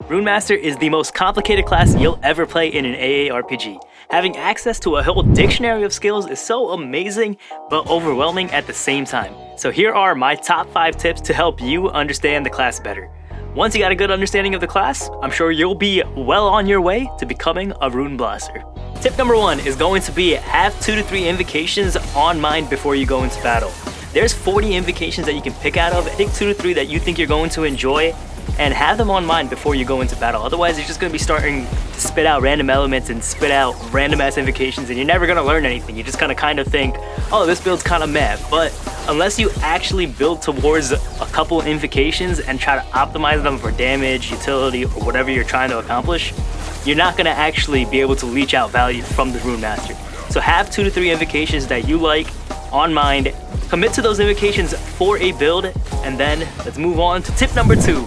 Runemaster is the most complicated class you'll ever play in an AARPG. Having access to a whole dictionary of skills is so amazing, but overwhelming at the same time. So here are my top 5 tips to help you understand the class better. Once you got a good understanding of the class, I'm sure you'll be well on your way to becoming a Rune Blaster. Tip number 1 is going to be have 2 to 3 invocations on mind before you go into battle. There's 40 invocations that you can pick out of. Pick 2 to 3 that you think you're going to enjoy and have them on mind before you go into battle. Otherwise, you're just going to be starting to spit out random elements and spit out random ass invocations, and you're never going to learn anything. You're just going to kind of think, oh, this build's kind of meh. But unless you actually build towards a couple invocations and try to optimize them for damage, utility, or whatever you're trying to accomplish, you're not going to actually be able to leech out value from the Runemaster. So have 2 to 3 invocations that you like on mind. Commit to those invocations for a build, and then let's move on to tip number 2,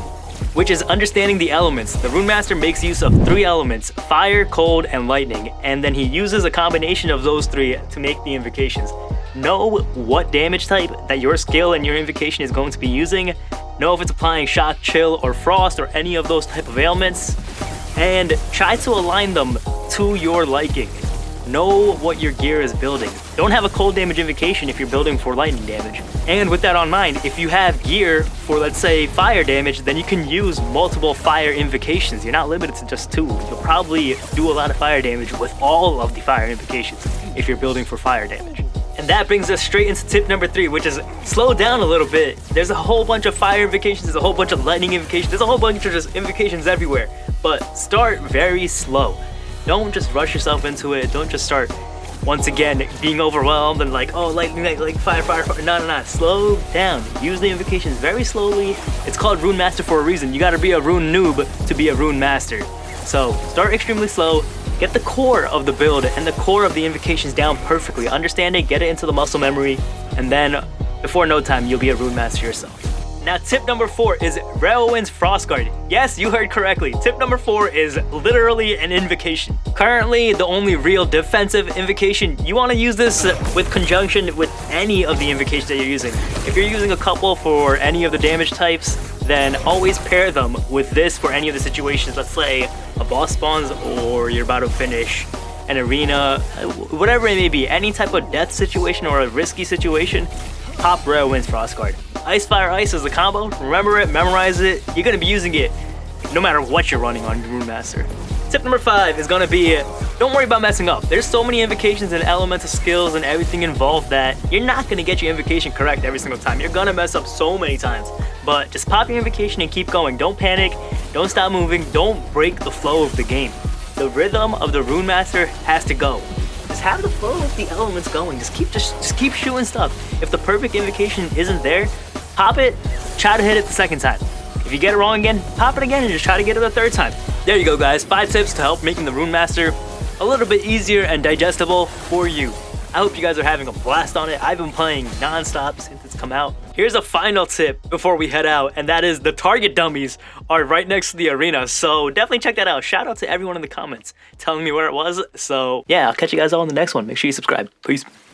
which is understanding the elements. The Runemaster makes use of 3 elements: fire, cold, and lightning, and then he uses a combination of those 3 to make the invocations. Know what damage type that your skill and your invocation is going to be using. Know if it's applying shock, chill, or frost, or any of those type of ailments, and try to align them to your liking. Know what your gear is building. Don't have a cold damage invocation if you're building for lightning damage. And with that on mind, if you have gear for, let's say, fire damage, then you can use multiple fire invocations. You're not limited to just 2. You'll probably do a lot of fire damage with all of the fire invocations if you're building for fire damage. And that brings us straight into tip number 3, which is slow down a little bit. There's a whole bunch of fire invocations, there's a whole bunch of lightning invocations, there's a whole bunch of just invocations everywhere. But start very slow. Don't just rush yourself into it. Don't just start, once again, being overwhelmed and like, oh, lightning, like fire, fire, fire. No. Slow down. Use the invocations very slowly. It's called Runemaster for a reason. You gotta be a Rune noob to be a Rune Master. So start extremely slow. Get the core of the build and the core of the invocations down perfectly. Understand it, get it into the muscle memory, and then before no time, you'll be a Rune Master yourself. Now, tip number 4 is Railwind's Frostguard. Yes, you heard correctly. Tip number 4 is literally an invocation. Currently, the only real defensive invocation. You want to use this with conjunction with any of the invocations that you're using. If you're using a couple for any of the damage types, then always pair them with this for any of the situations. Let's say a boss spawns or you're about to finish an arena, whatever it may be, any type of death situation or a risky situation, pop Railwind's Frostguard. Ice, fire, ice is the combo. Remember it, memorize it. You're going to be using it no matter what you're running on Runemaster. Tip number 5 is going to be, don't worry about messing up. There's so many invocations and elemental skills and everything involved that you're not going to get your invocation correct every single time. You're going to mess up so many times. But just pop your invocation and keep going. Don't panic. Don't stop moving. Don't break the flow of the game. The rhythm of the Runemaster has to go. Just have the flow of the elements going. Just keep shooting stuff. If the perfect invocation isn't there, pop it, try to hit it the second time. If you get it wrong again, pop it again and just try to get it the third time. There you go, guys. 5 tips to help making the Runemaster a little bit easier and digestible for you. I hope you guys are having a blast on it. I've been playing non-stop since it's come out. Here's a final tip before we head out, and that is the target dummies are right next to the arena. So definitely check that out. Shout out to everyone in the comments telling me where it was. So yeah, I'll catch you guys all in the next one. Make sure you subscribe. Peace.